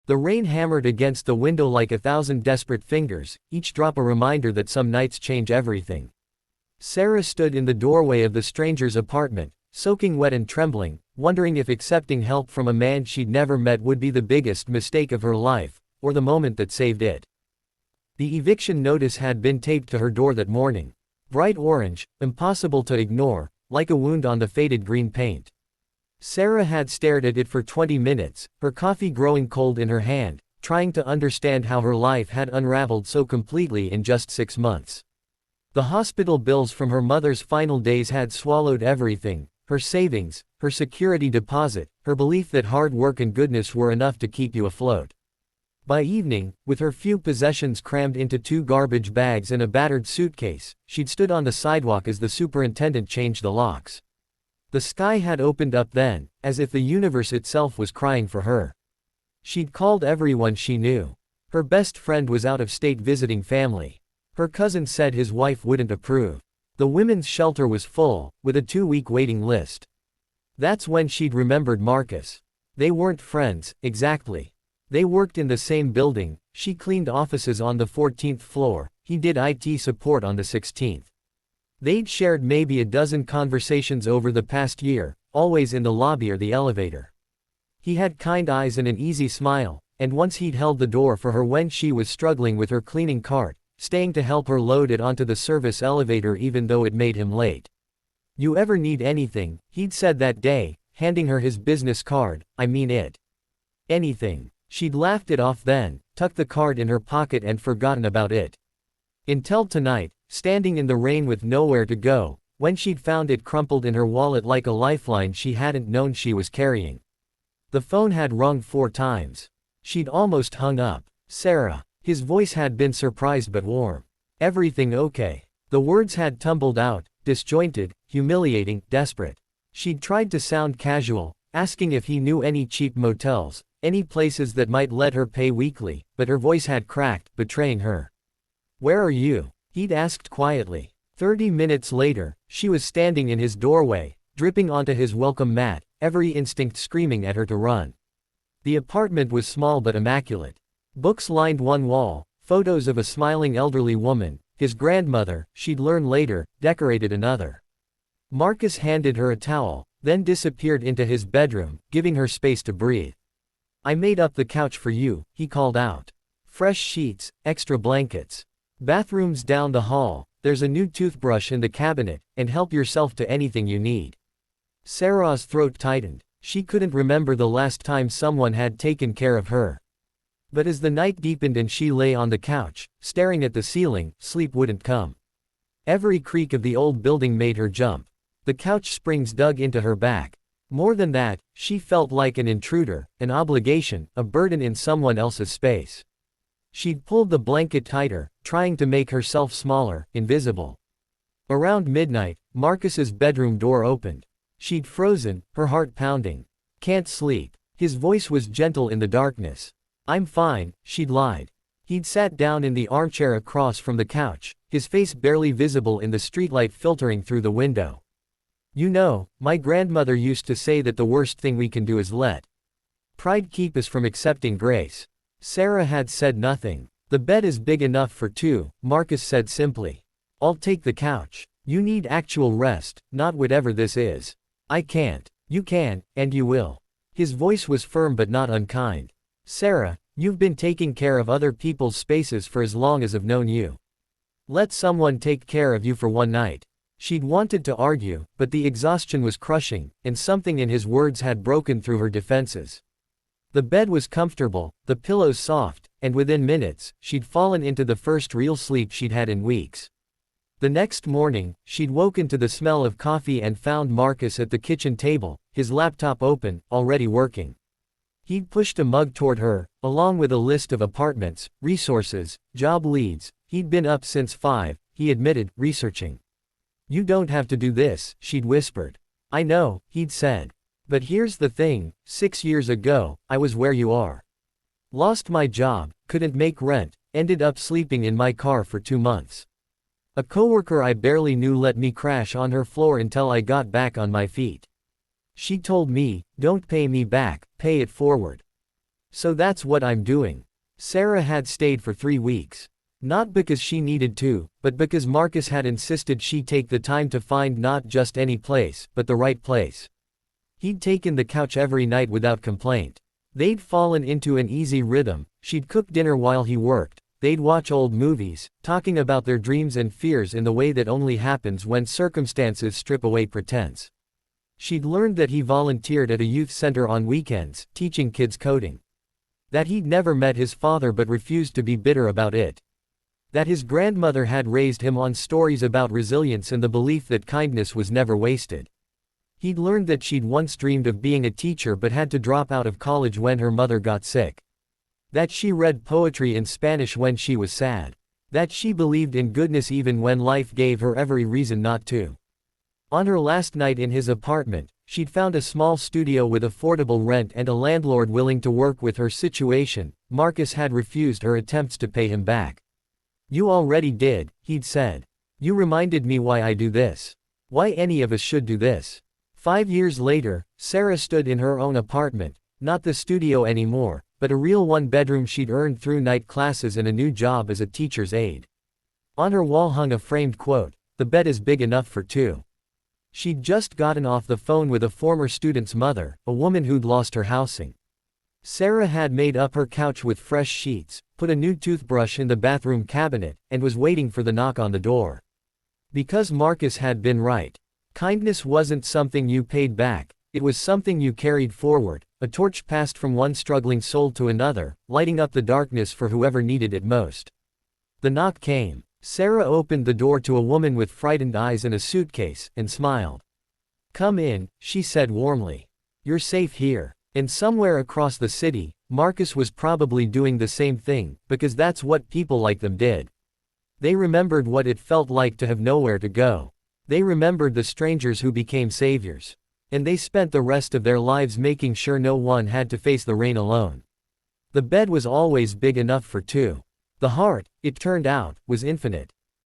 The rain hammered against the window like 1,000 desperate fingers, each drop a reminder that some nights change everything. Sarah stood in the doorway of the stranger's apartment, soaking wet and trembling, wondering if accepting help from a man she'd never met would be the biggest mistake of her life, or the moment that saved it. The eviction notice had been taped to her door that morning. Bright orange, impossible to ignore, like a wound on the faded green paint. Sarah had stared at it for 20 minutes, her coffee growing cold in her hand, trying to understand how her life had unraveled so completely in just 6 months. The hospital bills from her mother's final days had swallowed everything, her savings, her security deposit, her belief that hard work and goodness were enough to keep you afloat. By evening, with her few possessions crammed into 2 garbage bags and a battered suitcase, she'd stood on the sidewalk as the superintendent changed the locks. The sky had opened up then, as if the universe itself was crying for her. She'd called everyone she knew. Her best friend was out of state visiting family. Her cousin said his wife wouldn't approve. The women's shelter was full, with a 2-week waiting list. That's when she'd remembered Marcus. They weren't friends, exactly. They worked in the same building, she cleaned offices on the 14th floor, he did IT support on the 16th. They'd shared maybe a dozen conversations over the past year, always in the lobby or the elevator. He had kind eyes and an easy smile, and once he'd held the door for her when she was struggling with her cleaning cart, staying to help her load it onto the service elevator even though it made him late. "You ever need anything," he'd said that day, handing her his business card, "I mean it. Anything." She'd laughed it off then, tucked the card in her pocket and forgotten about it. Until tonight, standing in the rain with nowhere to go, when she'd found it crumpled in her wallet like a lifeline she hadn't known she was carrying. The phone had rung 4 times. She'd almost hung up. "Sarah." His voice had been surprised but warm. "Everything okay?" The words had tumbled out, disjointed, humiliating, desperate. She'd tried to sound casual, asking if he knew any cheap motels, any places that might let her pay weekly, but her voice had cracked, betraying her. "Where are you?" he'd asked quietly. 30 minutes later, she was standing in his doorway, dripping onto his welcome mat, every instinct screaming at her to run. The apartment was small but immaculate. Books lined one wall, photos of a smiling elderly woman, his grandmother, she'd learn later, decorated another. Marcus handed her a towel, then disappeared into his bedroom, giving her space to breathe. "I made up the couch for you," he called out. "Fresh sheets, extra blankets. Bathrooms down the hall, there's a new toothbrush in the cabinet, and help yourself to anything you need." Sarah's throat tightened. She couldn't remember the last time someone had taken care of her. But as the night deepened and she lay on the couch, staring at the ceiling, sleep wouldn't come. Every creak of the old building made her jump. The couch springs dug into her back. More than that, she felt like an intruder, an obligation, a burden in someone else's space. She'd pulled the blanket tighter, trying to make herself smaller, invisible. Around midnight, Marcus's bedroom door opened. She'd frozen, her heart pounding. "Can't sleep." His voice was gentle in the darkness. "I'm fine," she'd lied. He'd sat down in the armchair across from the couch, his face barely visible in the streetlight filtering through the window. "You know, my grandmother used to say that the worst thing we can do is let pride keep us from accepting grace." Sarah had said nothing. "The bed is big enough for 2, Marcus said simply. "I'll take the couch. You need actual rest, not whatever this is." "I can't." "You can, and you will." His voice was firm but not unkind. "Sarah, you've been taking care of other people's spaces for as long as I've known you. Let someone take care of you for one night." She'd wanted to argue, but the exhaustion was crushing, and something in his words had broken through her defenses. The bed was comfortable, the pillows soft, and within minutes, she'd fallen into the first real sleep she'd had in weeks. The next morning, she'd woken to the smell of coffee and found Marcus at the kitchen table, his laptop open, already working. He'd pushed a mug toward her, along with a list of apartments, resources, job leads. He'd been up since 5, he admitted, researching. "You don't have to do this," she'd whispered. "I know," he'd said. "But here's the thing, 6 years ago, I was where you are. Lost my job, couldn't make rent, ended up sleeping in my car for 2 months. A coworker I barely knew let me crash on her floor until I got back on my feet. She told me, don't pay me back, pay it forward." So that's what I'm doing. Sarah had stayed for 3 weeks. Not because she needed to, but because Marcus had insisted she take the time to find not just any place, but the right place. He'd taken the couch every night without complaint. They'd fallen into an easy rhythm. She'd cook dinner while he worked. They'd watch old movies, talking about their dreams and fears in the way that only happens when circumstances strip away pretense. She'd learned that he volunteered at a youth center on weekends, teaching kids coding. That he'd never met his father but refused to be bitter about it. That his grandmother had raised him on stories about resilience and the belief that kindness was never wasted. He'd learned that she'd once dreamed of being a teacher but had to drop out of college when her mother got sick. That she read poetry in Spanish when she was sad. That she believed in goodness even when life gave her every reason not to. On her last night in his apartment, she'd found a small studio with affordable rent and a landlord willing to work with her situation. Marcus had refused her attempts to pay him back. "You already did," he'd said. "You reminded me why I do this. Why any of us should do this." 5 years later, Sarah stood in her own apartment, not the studio anymore, but a real one-bedroom she'd earned through night classes and a new job as a teacher's aide. On her wall hung a framed quote, "The bed is big enough for two." She'd just gotten off the phone with a former student's mother, a woman who'd lost her housing. Sarah had made up her couch with fresh sheets, put a new toothbrush in the bathroom cabinet, and was waiting for the knock on the door. Because Marcus had been right. Kindness wasn't something you paid back, it was something you carried forward, a torch passed from one struggling soul to another, lighting up the darkness for whoever needed it most. The knock came. Sarah opened the door to a woman with frightened eyes and a suitcase, and smiled. "Come in," she said warmly. "You're safe here." And somewhere across the city, Marcus was probably doing the same thing, because that's what people like them did. They remembered what it felt like to have nowhere to go. They remembered the strangers who became saviors. And they spent the rest of their lives making sure no one had to face the rain alone. The bed was always big enough for two. The heart, it turned out, was infinite.